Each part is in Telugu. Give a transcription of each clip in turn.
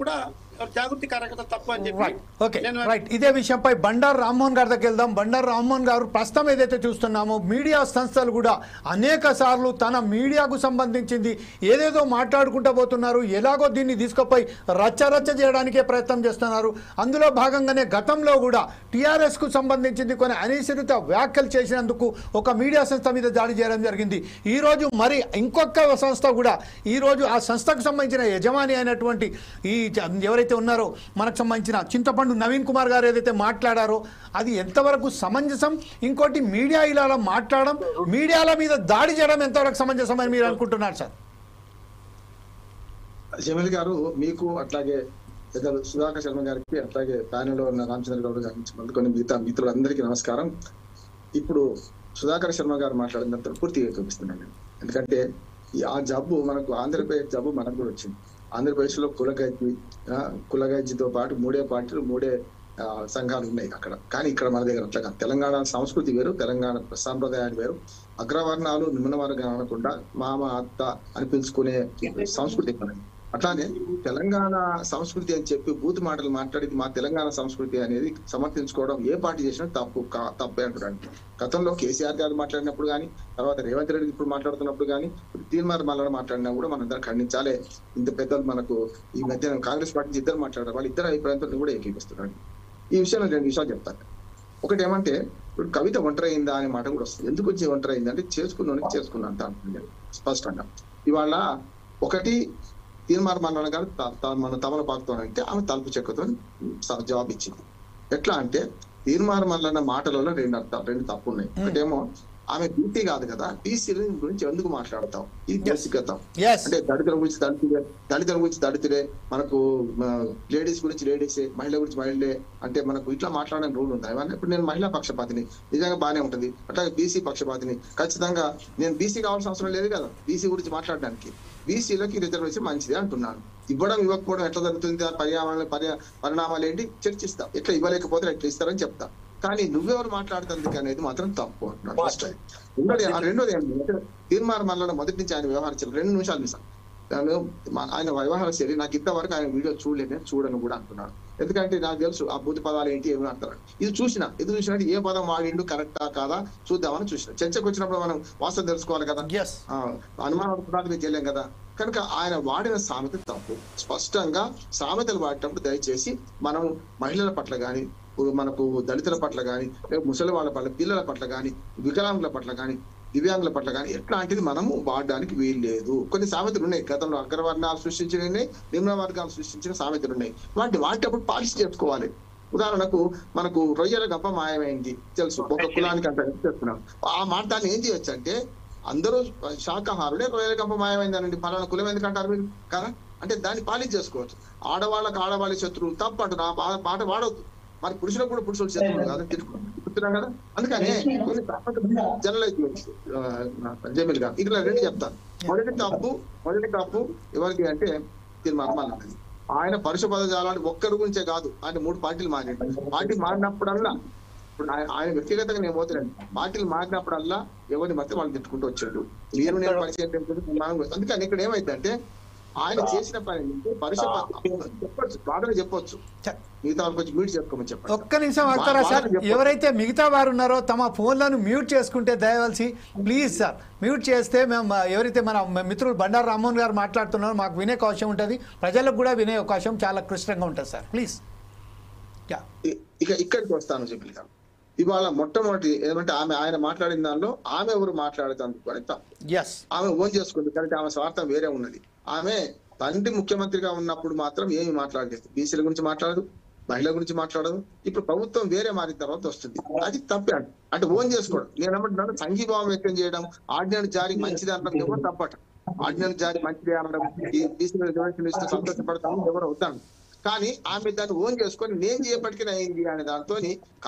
కూడా జాగృతి కార్యకర్త తప్పు అని ఓకే రైట్. ఇదే విషయంపై బండారు రామ్మోహన్ గారి దగ్గరికి వెళ్దాం. బండారు రామ్మోహన్ గారు ప్రస్తుతం ఏదైతే చూస్తున్నామో మీడియా సంస్థలు కూడా అనేక సార్లు తన మీడియాకు సంబంధించింది ఏదేదో మాట్లాడుకుంటూ పోతున్నారు. ఎలాగో దీన్ని తీసుకుపోయి రచ్చరచ్చ చేయడానికే ప్రయత్నం చేస్తున్నారు. అందులో భాగంగానే గతంలో కూడా టీఆర్ఎస్కు సంబంధించింది కొన్ని అనిశ్చిత వ్యాఖ్యలు చేసినందుకు ఒక మీడియా సంస్థ మీద దాడి చేయడం జరిగింది. ఈరోజు మరి ఇంకొక సంస్థ కూడా ఈరోజు ఆ సంస్థకు సంబంధించిన యజమాని అయినటువంటి ఈ ఎవరైతే ఉన్నారో మనకు సంబంధించిన చింతపండు నవీన్ కుమార్ గారు ఏదైతే మాట్లాడారో అది ఎంతవరకు సమంజసం? ఇంకోటి మీడియా ఇలా మాట్లాడడం, మీడియాల మీద దాడి చేయడం ఎంతవరకు సమంజసం అని మీరు అనుకుంటున్నారు సార్? జమీల్ గారు, మీకు అట్లాగే సుధాకర్ శర్మ గారికి అట్లాగే ప్యానెల్లో ఉన్న రామచంద్ర గౌడ్ గారికి కొన్ని మిగతా మిత్రులందరికీ నమస్కారం. ఇప్పుడు సుధాకర్ శర్మ గారు మాట్లాడినంత పూర్తిగా చూపిస్తున్నాను. ఎందుకంటే ఆ జబ్బు మనకు ఆంధ్రప్రదేశ్ జబ్బు మనకు కూడా వచ్చింది. ఆంధ్రప్రదేశ్ లో కులగజ్జితో పాటు మూడే పార్టీలు, మూడే సంఘాలు ఉన్నాయి అక్కడ. కానీ ఇక్కడ మన దగ్గర అట్లా తెలంగాణ సంస్కృతి వేరు, తెలంగాణ సాంప్రదాయాలు వేరు. అగ్రవర్ణాలు నిమ్న వర్గాలు అనకుండా మామ అత్త అని పిలుచుకునే సంస్కృతి మనది. అట్లానే తెలంగాణ సంస్కృతి అని చెప్పి బూత్ మాటలు మాట్లాడి మా తెలంగాణ సంస్కృతి అనేది సమర్థించుకోవడం ఏ పార్టీ చేసినా తప్పే అంటున్నాడు. గతంలో కేసీఆర్ గారు మాట్లాడినప్పుడు కానీ, తర్వాత రేవంత్ రెడ్డి ఇప్పుడు మాట్లాడుతున్నప్పుడు కానీ, తీర్మార్ మల్లన మాట్లాడినా కూడా మనందరం ఖండించాలి. ఇంత పెద్దలు మనకు ఈ మధ్య కాంగ్రెస్ పార్టీ ఇద్దరు మాట్లాడారు, వాళ్ళ ఇద్దరు అభిప్రాయంతో కూడా ఏకీపిస్తున్నాడు. ఈ విషయంలో 2 విషయాలు చెప్తాను. ఒకటి ఏమంటే, ఇప్పుడు కవిత ఒంటరి అయిందా అనే మాట కూడా వస్తుంది. ఎందుకు వచ్చి ఒంటరి అయింది అంటే చేసుకున్నంత అంటున్నాను స్పష్టంగా. ఇవాళ ఒకటి తీర్మార్ మల్లన గారు మన తమలపాకుతో అంటే ఆమె తలుపు చెక్కతో జవాబు ఇచ్చింది. ఎట్లా అంటే తీర్మార్ మల్లన మాటలలో 2 తప్పు ఉన్నాయి. ఒకటేమో ఆమె బీసీ కాదు కదా, బీసీ గురించి ఎందుకు మాట్లాడతాం, ఇది బేసికతాం. అంటే దళితుల గురించి దళితులే, మనకు లేడీస్ గురించి లేడీసే, మహిళల గురించి మహిళలే అంటే మనకు ఇట్లా మాట్లాడడం రూల్ ఉంది. అవన్నీ ఇప్పుడు నేను మహిళా పక్షపాతిని, నిజంగా బాగానే ఉంటుంది. అట్లాగే బీసీ పక్షపాతిని, ఖచ్చితంగా నేను బీసీ కావాల్సిన అవసరం లేదు కదా బీసీ గురించి మాట్లాడడానికి. బీసీలకి రిజర్వేషన్ మంచిది అంటున్నాను. ఇవ్వకపోవడం ఎట్లా జరుగుతుంది, పరిణామాలు ఏంటి చర్చిస్తాం. ఎట్లా ఇవ్వలేకపోతే ఎట్లా ఇస్తారని చెప్తా. కానీ నువ్వెవరు మాట్లాడుతుంది అనేది మాత్రం తప్పు అంటున్నాను. ఫస్ట్ రెండోది ఏంటంటే తీర్మార్ మల్లన మొదటి నుంచి ఆయన వ్యవహరించారు. 2 నిమిషాలు మిస్ ఆయన వ్యవహార శైలి నాకు ఇంతవరకు ఆయన వీడియో చూడను కూడా అంటున్నాడు. ఎందుకంటే నాకు తెలుసు ఆ బూత్ పదాలు ఏంటి ఏమి అంటారు. ఇది చూసినట్టు ఏ పదం వాడిండు కరెక్టా కాదా చూద్దామని చూసిన. చర్చకు వచ్చినప్పుడు మనం వాస్తవం తెలుసుకోవాలి కదా, అనుమానం చేయలేం కదా. కనుక ఆయన వాడిన సామెత తప్పు. స్పష్టంగా సామెతలు వాడేటప్పుడు దయచేసి మనం మహిళల పట్ల కానీ, మనకు దళితుల పట్ల కానీ, ముసలి వాళ్ళ పట్ల, పిల్లల పట్ల కానీ, వికలాంగుల పట్ల కానీ, దివ్యాంగుల పట్ల కానీ ఎట్లాంటిది మనము వాడడానికి వీలు లేదు. కొన్ని సామెతలు ఉన్నాయి, గతంలో అగ్రవర్ణాలు సృష్టించినవి, నిమ్న వర్గాలు సృష్టించిన సామెతలు ఉన్నాయి. వాటప్పుడు పాలిష్ చేసుకోవాలి. ఉదాహరణకు మనకు రొయ్యల గప్ప మాయమైంది తెలుసు, ఒక కులానికి అంత చెప్తున్నాం. ఆ మాట దాన్ని ఏం చేయొచ్చు అంటే, అందరూ శాకాహారుడే, రొయ్యల గప్ప మాయమైంది అనండి, పలానా కులం ఎందుకంటారు మీరు కదా అంటే దాన్ని పాలిష్ చేసుకోవచ్చు. ఆడవాళ్ళ శత్రువు తప్పు అంటు నా మాట వాడవద్దు. మరి పురుషులకు కూడా పురుషులు శత్రువులు కాదని తెలుసుకుంటున్నాం కదా. అందుకని జనరలైజ్ జమీల్ గారు ఇక్కడ 2 చెప్తాను. మొదటి తప్పు ఎవరికి అంటే తీర్మార్ మల్లన. ఆయన పరుష పదజాలాన్ని ఒక్కరి గురించే కాదు, ఆయన 3 పార్టీలు మారాడు. పార్టీ మారినప్పుడల్లా, ఇప్పుడు ఆయన వ్యక్తిగతంగా నేను పోతున్నాను, పార్టీలు మారినప్పుడల్లా ఎవరిని మధ్య వాళ్ళు తిట్టుకుంటూ వచ్చాడు. నేను పరిచయం. అందుకని ఇక్కడ ఏమైందంటే ఆయన చేసిన పని పరుష చెప్పొచ్చు, బాధగా చెప్పొచ్చు. మిగతా వాళ్ళకి వచ్చి మ్యూట్ చేసుకోమని చెప్పండి. ఒక్క నిమిషం ఆగుతారా సార్? ఎవరైతే మిగతా వారు ఉన్నారో తమ ఫోన్లను మ్యూట్ చేసుకుంటే దయవలసి ప్లీజ్ సార్. మ్యూట్ చేస్తే మేము ఎవరైతే మన మిత్రులు బండారు రామ్మోహన్ గారు మాట్లాడుతున్నారో మాకు వినే అవకాశం ఉంటుంది, ప్రజలకు కూడా వినే అవకాశం చాలా క్లిష్టంగా ఉంటుంది సార్. ప్లీజ్. ఇక ఇక్కడికి వస్తాను జమీల్ గారు. ఇవాళ మొట్టమొదటి ఏమంటే ఆయన మాట్లాడిన దానిలో ఆమె ఎవరు మాట్లాడుతాను అని తప్పు. ఆమె ఓన్ చేసుకుంది, కానీ ఆమె స్వార్థం వేరే ఉన్నది. ఆమె తండ్రి ముఖ్యమంత్రిగా ఉన్నప్పుడు మాత్రం ఏమి మాట్లాడలేదు, బీసీల గురించి మాట్లాడదు, మహిళల గురించి మాట్లాడదు. ఇప్పుడు ప్రభుత్వం వేరే మారిన తర్వాత వస్తుంది, అది తప్పే అంటే ఓన్ చేసుకోవడం. నేను ఏమంటున్నాను, సంఘీభావం వ్యక్తం చేయడం, ఆర్డినెన్స్ జారీ మంచిది అనడం ఎవరు తప్పట. ఆర్డినెన్స్ జారీ మంచిది అనడం, ఈ బీసీల రిజర్వేషన్ ఇస్తే సంతోషపడతాము ఎవరు అవుతాను. కానీ ఆమె దాన్ని ఓన్ చేసుకొని నేను చేపటికి అయింది అనే దాంతో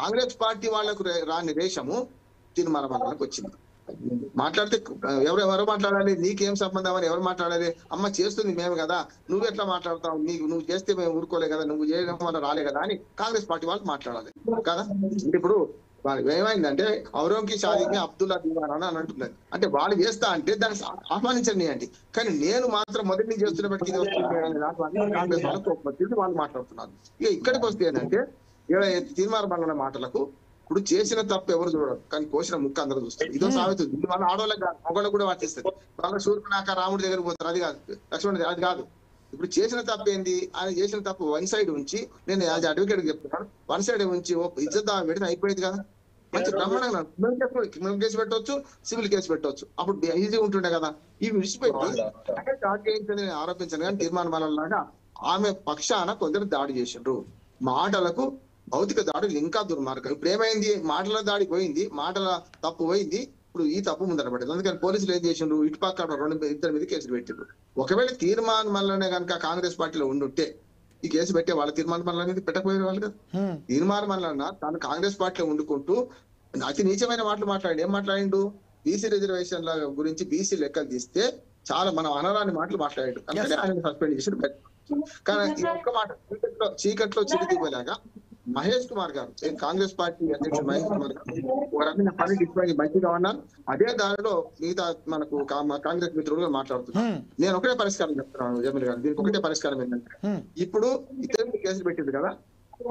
కాంగ్రెస్ పార్టీ వాళ్లకు రాని రేషము తీర్మార్ మల్లనకు వచ్చింది. మాట్లాడితే ఎవరెవరు మాట్లాడాలి, నీకేం సంబంధం అని ఎవరు మాట్లాడాలి? అమ్మ చేస్తుంది మేము కదా, నువ్వు ఎట్లా మాట్లాడతావు, నువ్వు చేస్తే మేము ఊరుకోలే కదా, నువ్వు చేయడం వల్ల రాలే కదా అని కాంగ్రెస్ పార్టీ వాళ్ళు మాట్లాడాలి కదా. ఇప్పుడు వాళ్ళు ఏమైందంటే ఔరంకి షాదీకి అబ్దుల్లా దివాన్ అని అంటున్నారు. అంటే వాళ్ళు చేస్తా అంటే దాన్ని ఆహ్వానించండి. కానీ నేను మాత్రం మొదటి నుంచి చేస్తున్నప్పటికీ ఇది వస్తుంది కాంగ్రెస్ వాళ్ళకు వాళ్ళు మాట్లాడుతున్నారు. ఇక ఇక్కడికి వస్తే ఏంటంటే తీర్మానం వల్ల మాటలకు ఇప్పుడు చేసిన తప్పు ఎవరు చూడరు, కానీ కోసిన ముక్క అందరూ చూస్తారు. ఇదో సాగుతుంది. ఇది వాళ్ళ ఆడవాళ్ళకి కాదు, మగవాళ్ళకి కూడా వర్తిస్తుంది. వాళ్ళ శూర్పణఖ రాముడి దగ్గర పోతారు, అది కాదు. లక్ష్మణుడు అది కాదు. ఇప్పుడు చేసిన తప్పు ఏంది? ఆయన చేసిన తప్పు వన్ సైడ్ ఉంచి, నేను యాజ్ అడ్వకేట్ చెప్తున్నాను, వన్ సైడ్ ఉంచి ఇజ్జత్ పెడితే అయిపోయింది కదా. మంచి బ్రహ్మాండంగా క్రిమినల్ కేసు పెట్టవచ్చు, సివిల్ కేసు పెట్టవచ్చు, అప్పుడు ఈజీ ఉంటుండే కదా. ఇవి విడిచిపెట్టి ఆరోపించాను. కానీ తీర్మానం వల్ల ఆమె పక్షాన కొందరు దాడి చేసిండ్రు. మాటలకు భౌతిక దాడులు ఇంకా దుర్మార్గం. ఇప్పుడు ఏమైంది? మాటల దాడి పోయింది, మాటల తప్పు పోయింది, ఇప్పుడు ఈ తప్పు ముందర పడింది. అందుకని పోలీసులు ఏం చేసిండ్రు? ఇటు పక్క ఇద్దరి మీద కేసులు పెట్టిండ్రు. ఒకవేళ తీర్మానం వల్లనే కనుక కాంగ్రెస్ పార్టీలో ఉండుంటే ఈ కేసు పెట్టే వాళ్ళ తీర్మానం వల్ల అనేది పెట్టకపోయే వాళ్ళు కదా. తీర్మానం వల్ల తను కాంగ్రెస్ పార్టీలో ఉండుకుంటూ అతి నీచమైన మాటలు మాట్లాడి ఏం మాట్లాడిండు? బీసీ రిజర్వేషన్ల గురించి బీసీ లెక్కలు తీస్తే చాలా మనం అనరాని మాటలు మాట్లాడాడు. అందుకని ఆయన సస్పెండ్ చేసి కానీ ఈ ఒక్క మాట చీకట్లో చిరుదివ్వలేగా మహేష్ కుమార్ గారు, కాంగ్రెస్ పార్టీ అధ్యక్షుడు మహేష్ కుమార్ గారు ఒక రకమైన పని డిస్ప్లే మంచిగా ఉన్నారు. అదే దానిలో మిగతా మనకు కాంగ్రెస్ మిత్రులుగా మాట్లాడుతున్నారు. నేను ఒకటే పరిష్కారం చెప్తున్నాను జమీల్ గారు, దీనికి ఒకటే పరిష్కారం ఏంటంటే ఇప్పుడు ఇతరులు కేసులు పెట్టింది కదా,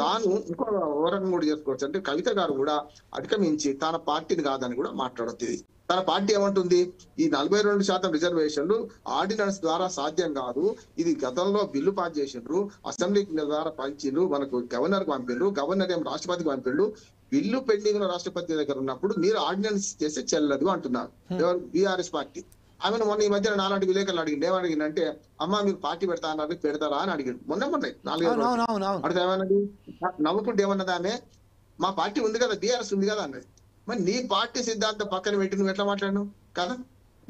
తాను ఇంకో ఓరకం కూడా చేసుకోవచ్చు. అంటే కవిత గారు కూడా అధిగమించి తన పార్టీని కాదని కూడా మాట్లాడుతుంది. తన పార్టీ ఏమంటుంది? ఈ 42% రిజర్వేషన్లు ఆర్డినెన్స్ ద్వారా సాధ్యం కాదు, ఇది గతంలో బిల్లు పాస్ చేసిండ్రు, అసెంబ్లీ ద్వారా పంచిండ్రు, మనకు గవర్నర్ కు పంపిండ్రు, గవర్నర్ ఏం రాష్ట్రపతికి పంపిండ్రు, బిల్లు పెండింగ్ లో రాష్ట్రపతి దగ్గర ఉన్నప్పుడు మీరు ఆర్డినెన్స్ చేస్తే చెల్లదు అంటున్నారు ఎవరు? BRS party. ఆమెను మొన్న ఈ మధ్యన నాలాంటి విలేకరులు అడిగింది. ఏమడిగిందంటే, అమ్మా మీరు పార్టీ పెడతా అన్నారు, పెడతారా అని అడిగింది. మొన్న 4 అడిగితే ఏమన్నది? నవ్వుకుంటే ఏమన్నది ఆమె, మా పార్టీ ఉంది కదా, బీఆర్ఎస్ ఉంది కదా అన్నది. మరి నీ పార్టీ సిద్ధాంతం పక్కన పెట్టి నువ్వు ఎట్లా మాట్లాడినావు కదా?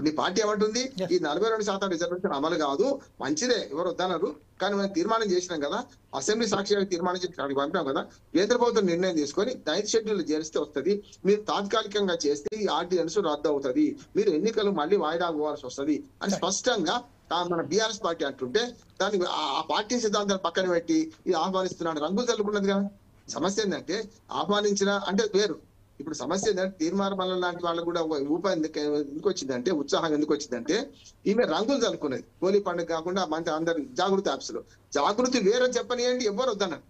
నీ పార్టీ ఏమంటుంది? ఈ 42% రిజర్వేషన్ అమలు కాదు, మంచిదే, ఎవరు వద్దన్నారు, కానీ మనం తీర్మానం చేసినాం కదా, అసెంబ్లీ సాక్షిగా తీర్మానం చేసి అక్కడికి పంపినాం కదా, కేంద్ర ప్రభుత్వం నిర్ణయం తీసుకొని 9th షెడ్యూల్ చేరిస్తే వస్తుంది, మీరు తాత్కాలికంగా చేస్తే ఈ ఆర్డినెన్స్ రద్దు అవుతుంది, మీరు ఎన్నికలు మళ్ళీ వాయిదా పోవాల్సి వస్తుంది అని స్పష్టంగా మన బీఆర్ఎస్ పార్టీ అంటుంటే దాన్ని ఆ పార్టీ సిద్ధాంతాన్ని పక్కన పెట్టి ఇది ఆహ్వానిస్తున్నాడు, రంగులు చల్లుకున్నది కదా. సమస్య ఏంటంటే ఆహ్వానించిన అంటే వేరు. ఇప్పుడు సమస్య ఏంటంటే తీర్మానం వల్ల లాంటి వాళ్ళకు కూడా ఊప ఎందుకు వచ్చిందంటే, ఉత్సాహం ఎందుకు వచ్చిందంటే, ఈమె రంగులు చల్లుకున్నది. హోలీ పండుగ కాకుండా మంచి అందరి జాగృతి యాప్స్ లో జాగృతి వేరు చెప్పనియండి, ఎవరు వద్దన్నారు.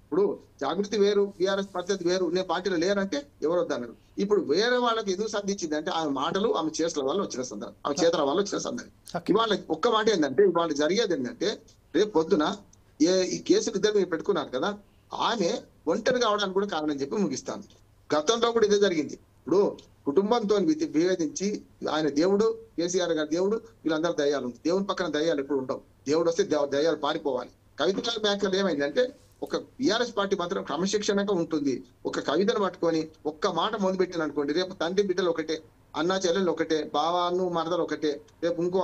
ఇప్పుడు జాగృతి వేరు, బీఆర్ఎస్ పద్ధతి వేరు, నేను పార్టీలో లేరంటే ఎవరు వద్దన్నారు. ఇప్పుడు వేరే వాళ్ళకి ఎందుకు సంధించిందంటే ఆమె మాటలు, ఆమె చేతుల వల్ల వచ్చిన సందర్భం, ఆమె చేతుల వల్ల వచ్చిన సందర్భం. ఇవాళ ఒక్క మాట ఏంటంటే, ఇవాళ జరిగేది ఏంటంటే, రేపు పొద్దున ఈ కేసులు ఇద్దరు మీరు పెట్టుకున్నారు కదా, ఆమె ఒంటరి కావడానికి కూడా కారణం చెప్పి ముగిస్తాను. గతంలో కూడా ఇదే జరిగింది. ఇప్పుడు కుటుంబంతో విభేదించి ఆయన దేవుడు, కేసీఆర్ గారి దేవుడు, వీళ్ళందరూ దయ్యాలు ఉంది. దేవుని పక్కన దయ్యాలు ఎప్పుడు ఉండవు. దేవుడు వస్తే దయ్యాలు పారిపోవాలి. కవిత గారి వ్యాఖ్యలు ఏమైందంటే, ఒక బీఆర్ఎస్ పార్టీ మాత్రం క్రమశిక్షణగా ఉంటుంది. ఒక కవితను పట్టుకొని ఒక్క మాట మొదలుపెట్టిన అనుకోండి, రేపు తండ్రి బిడ్డలు ఒకటే, అన్నా చెల్లెలు ఒకటే, బావాను మరదలు ఒకటే, రేపు ఇంకో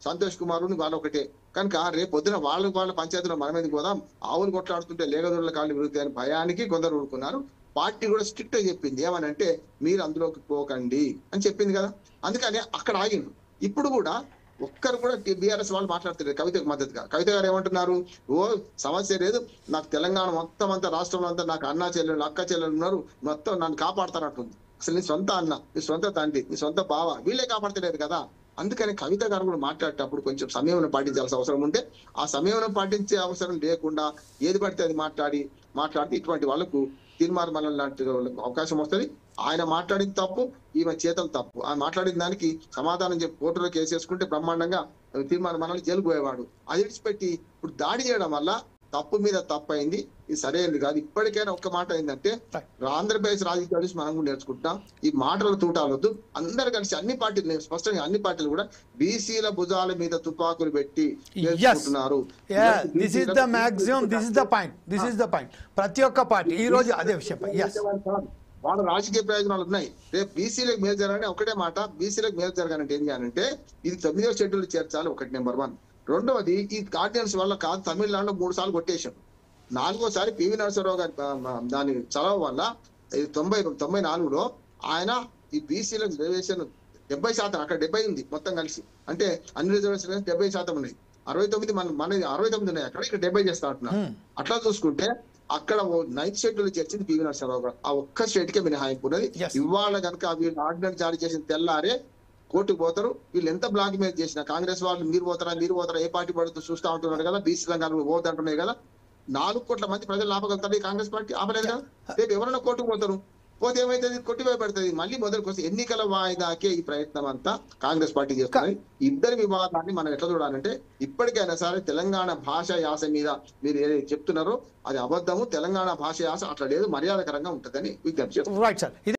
సంతోష్ కుమారుని వాళ్ళు ఒకటే. కనుక రేపు పొద్దున వాళ్ళ పంచాయతీలో మనం ఎందుకు పోదాం, ఆవులు కొట్లాడుతుంటే లేగదూడల కాళ్ళు విరుగుతాయని భయానికి కొందరు ఊరుకున్నారు. పార్టీ కూడా స్ట్రిక్ట్ గా చెప్పింది, ఏమనంటే మీరు అందులోకి పోకండి అని చెప్పింది కదా. అందుకని అక్కడ ఆగిండు. ఇప్పుడు కూడా ఒక్కరు కూడా బీఆర్ఎస్ వాళ్ళు మాట్లాడుతున్నారు కవితకు మద్దతుగా. కవిత గారు ఏమంటున్నారు? సమస్య లేదు, నాకు తెలంగాణ మొత్తం అంతా రాష్ట్రంలో అంతా నాకు అన్నా చెల్లెలు, అక్క చెల్లెలు ఉన్నారు, మొత్తం నన్ను కాపాడుతానంటుంది. అసలు నీ సొంత అన్న, నీ సొంత తండ్రి, నీ సొంత బావ, వీళ్ళే కాపాడతలేదు కదా. అందుకని కవిత గారు కూడా మాట్లాడేటప్పుడు కొంచెం సమయం పాటించాల్సిన అవసరం ఉంటే, ఆ సమయం పాటించే అవసరం లేకుండా ఏది పడితే అది మాట్లాడితే ఇటువంటి వాళ్ళకు తీర్మానం లాంటి అవకాశం వస్తుంది. ఆయన మాట్లాడిన తప్పు, ఈమె చేతలు తప్పు. ఆయన మాట్లాడిన దానికి సమాధానం చెప్పి కోర్టులో కేసు వేసుకుంటే బ్రహ్మాండంగా తీర్మానం మనల్ని జైలుకు పోయేవాడు. అది విడిచిపెట్టి ఇప్పుడు దాడి చేయడం వల్ల తప్పు మీద తప్పు అయింది. ఇది సరైనది కాదు. ఇప్పటికైనా ఒక్క మాట ఏంటంటే, ఆంధ్రప్రదేశ్ రాజకీయాలు మనం కూడా నేర్చుకుంటాం. ఈ మాటలు తూటాలొద్దు. అందరు కలిసి అన్ని పార్టీలు, స్పష్టంగా అన్ని పార్టీలు కూడా బీసీల భుజాల మీద తుపాకులు పెట్టి నేర్చుకుంటున్నారు. ప్రతి ఒక్క పార్టీ ఈ రోజు అదే విషయం. వాళ్ళ రాజకీయ ప్రయోజనాలు ఉన్నాయి. రేపు బీసీలకు మేలు జరగాలని ఒకటే మాట, బీసీలకు మేలు జరగాలంటే ఏం చేయాలంటే, ఇది 9వ షెడ్యూల్ చేర్చాలి, ఒకటి నెంబర్ 1. రెండవది, ఈ ఆర్డినెన్స్ వల్ల కాదు, తమిళనాడులో 3 సార్లు కొట్టేశాం. 4వసారి పివి నరసింహరావు గారి దాని చలవ వల్ల 94లో ఆయన ఈ బీసీల రిజర్వేషన్ 70%, అక్కడ 70 ఉంది మొత్తం కలిసి, అంటే అన్ని రిజర్వేషన్ 70% ఉన్నాయి. 69 మన 69 ఉన్నాయి అక్కడ, ఇక్కడ 70 చేస్తా అంటున్నారు. అట్లా చూసుకుంటే అక్కడ నైట్ షెడ్యూల్ చేర్చింది పివి నరసింహారావు గారు. ఆ ఒక్క స్టేట్ కే మినహాయింపు ఉన్నది. Yes. ఇవాళ కనుక వీళ్ళు ఆర్డినెన్స్ జారీ చేసిన తెల్లారే కోర్టుకు పోతారు. వీళ్ళు ఎంత బ్లాక్ మెయిల్ చేసినా కాంగ్రెస్ వాళ్ళు మీరు పోతారా ఏ పార్టీ పడుతూ చూస్తా ఉంటున్నారు కదా, బీసీ సంఘాలు పోతుంటున్నాయి కదా, 4 కోట్ల మంది ప్రజలు ఆపగలుగుతారు. ఈ కాంగ్రెస్ పార్టీ ఆపలేదు కదా. రేపు ఎవరైనా కోర్టుకు పోతారు, పోతే ఏమైతుంది, కొట్టివేయబడుతుంది. మళ్ళీ మొదటికి వస్తే ఎన్నికల వాయిదాకే ఈ ప్రయత్నం అంతా కాంగ్రెస్ పార్టీ చేస్తుంది. ఇద్దరి వివాదాన్ని మనం ఎట్లా చూడాలంటే, ఇప్పటికైనా సరే తెలంగాణ భాష యాస మీద మీరు ఏదైతే చెప్తున్నారో అది అబద్ధము. తెలంగాణ భాష యాస అట్లా లేదు, మర్యాదకరంగా ఉంటుందని విజ్ఞప్తి చేస్తున్నాం. Right sir.